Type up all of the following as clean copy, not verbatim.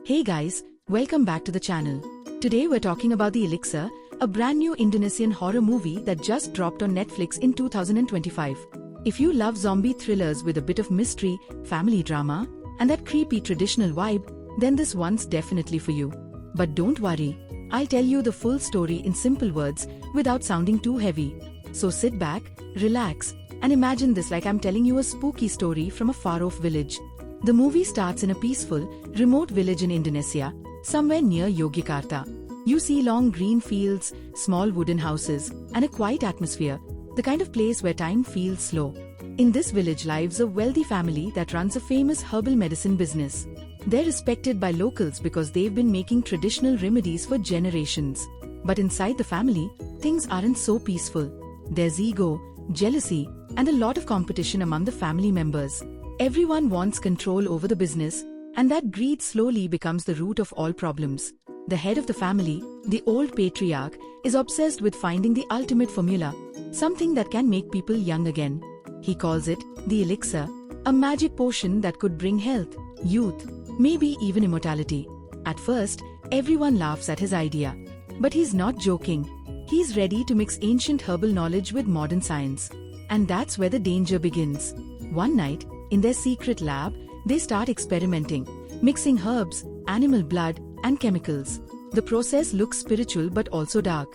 Hey guys, welcome back to the channel. Today we're talking about The Elixir, a brand new Indonesian horror movie that just dropped on Netflix in 2025. If you love zombie thrillers with a bit of mystery, family drama, and that creepy traditional vibe, then this one's definitely for you. But don't worry, I'll tell you the full story in simple words without sounding too heavy. So sit back, relax, and imagine this like I'm telling you a spooky story from a far-off village. The movie starts in a peaceful, remote village in Indonesia, somewhere near Yogyakarta. You see long green fields, small wooden houses, and a quiet atmosphere, the kind of place where time feels slow. In this village lives a wealthy family that runs a famous herbal medicine business. They're respected by locals because they've been making traditional remedies for generations. But inside the family, things aren't so peaceful. There's ego, jealousy, and a lot of competition among the family members. Everyone wants control over the business, and that greed slowly becomes the root of all problems. The head of the family, the old patriarch, is obsessed with finding the ultimate formula, something that can make people young again. He calls it the elixir, a magic potion that could bring health, youth, maybe even immortality. At first, everyone laughs at his idea. But he's not joking. He's ready to mix ancient herbal knowledge with modern science. And that's where the danger begins. One night, in their secret lab, they start experimenting, mixing herbs, animal blood, and chemicals. The process looks spiritual but also dark.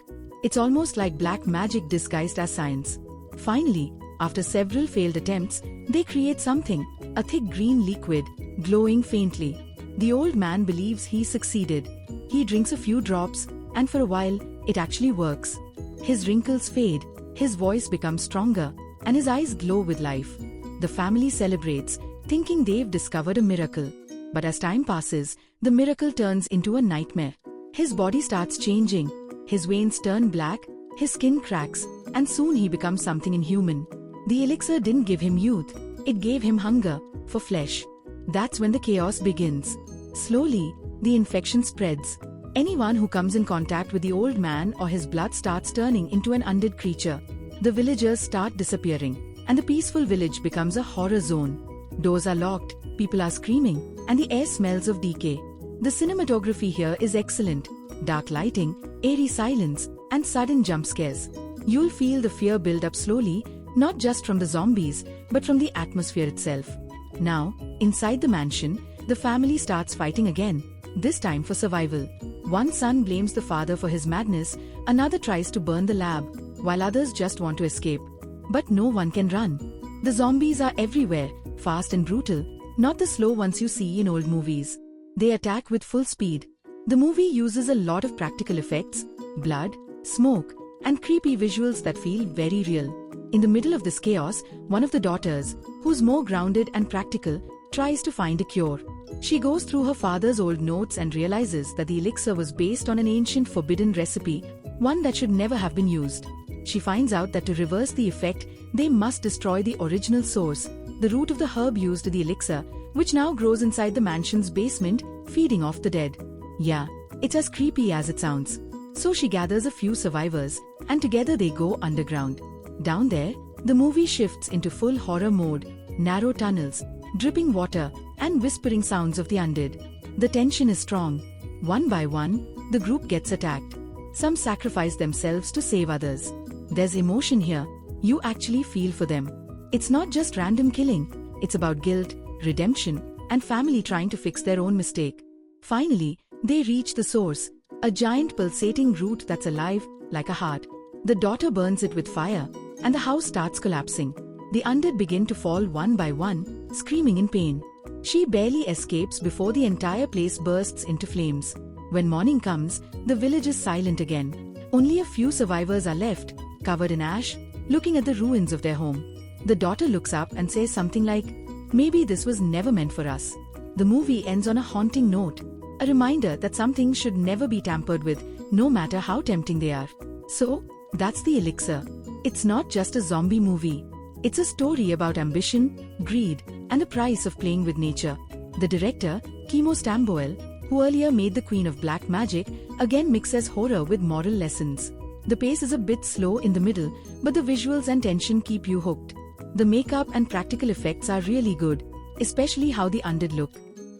It's almost like black magic disguised as science. Finally, after several failed attempts, they create something, a thick green liquid, glowing faintly. The old man believes he succeeded. He drinks a few drops, and for a while, it actually works. His wrinkles fade, his voice becomes stronger, and his eyes glow with life. The family celebrates, thinking they've discovered a miracle. But as time passes, the miracle turns into a nightmare. His body starts changing, his veins turn black, his skin cracks, and soon he becomes something inhuman. The elixir didn't give him youth, it gave him hunger for flesh. That's when the chaos begins. Slowly, the infection spreads. Anyone who comes in contact with the old man or his blood starts turning into an undead creature. The villagers start disappearing, and the peaceful village becomes a horror zone. Doors are locked, people are screaming, and the air smells of decay. The cinematography here is excellent. Dark lighting, eerie silence, and sudden jump scares. You'll feel the fear build up slowly, not just from the zombies, but from the atmosphere itself. Now, inside the mansion, the family starts fighting again, this time for survival. One son blames the father for his madness, another tries to burn the lab, while others just want to escape. But no one can run. The zombies are everywhere, fast and brutal, not the slow ones you see in old movies. They attack with full speed. The movie uses a lot of practical effects, blood, smoke, and creepy visuals that feel very real. In the middle of this chaos, one of the daughters, who's more grounded and practical, tries to find a cure. She goes through her father's old notes and realizes that the elixir was based on an ancient forbidden recipe, one that should never have been used. She finds out that to reverse the effect, they must destroy the original source, the root of the herb used in the elixir, which now grows inside the mansion's basement, feeding off the dead. Yeah, it's as creepy as it sounds. So she gathers a few survivors, and together they go underground. Down there, the movie shifts into full horror mode, narrow tunnels, dripping water, and whispering sounds of the undead. The tension is strong. One by one, the group gets attacked. Some sacrifice themselves to save others. There's emotion here. You actually feel for them. It's not just random killing. It's about guilt, redemption, and family trying to fix their own mistake. Finally, they reach the source, a giant pulsating root that's alive, like a heart. The daughter burns it with fire, and the house starts collapsing. The undead begin to fall one by one, screaming in pain. She barely escapes before the entire place bursts into flames. When morning comes, the village is silent again. Only a few survivors are left, covered in ash, looking at the ruins of their home. The daughter looks up and says something like, "Maybe this was never meant for us." The movie ends on a haunting note, a reminder that some things should never be tampered with, no matter how tempting they are. So, that's The Elixir. It's not just a zombie movie. It's a story about ambition, greed, and the price of playing with nature. The director, Kimo Stamboel, who earlier made The Queen of Black Magic, again mixes horror with moral lessons. The pace is a bit slow in the middle, but the visuals and tension keep you hooked. The makeup and practical effects are really good, especially how the undead look.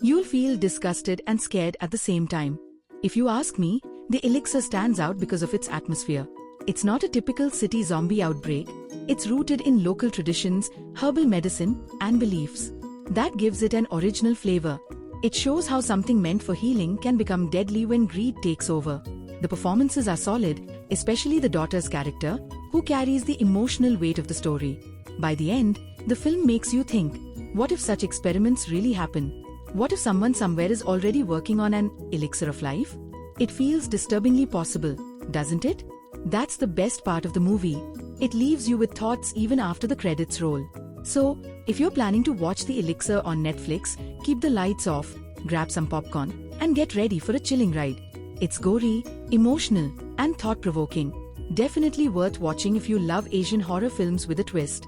You'll feel disgusted and scared at the same time. If you ask me, The Elixir stands out because of its atmosphere. It's not a typical city zombie outbreak. It's rooted in local traditions, herbal medicine, and beliefs. That gives it an original flavor. It shows how something meant for healing can become deadly when greed takes over. The performances are solid, especially the daughter's character, who carries the emotional weight of the story. By the end, the film makes you think, what if such experiments really happen? What if someone somewhere is already working on an elixir of life? It feels disturbingly possible, doesn't it? That's the best part of the movie. It leaves you with thoughts even after the credits roll. So, if you're planning to watch The Elixir on Netflix, keep the lights off, grab some popcorn, and get ready for a chilling ride. It's gory, emotional, and thought-provoking. Definitely worth watching if you love Asian horror films with a twist.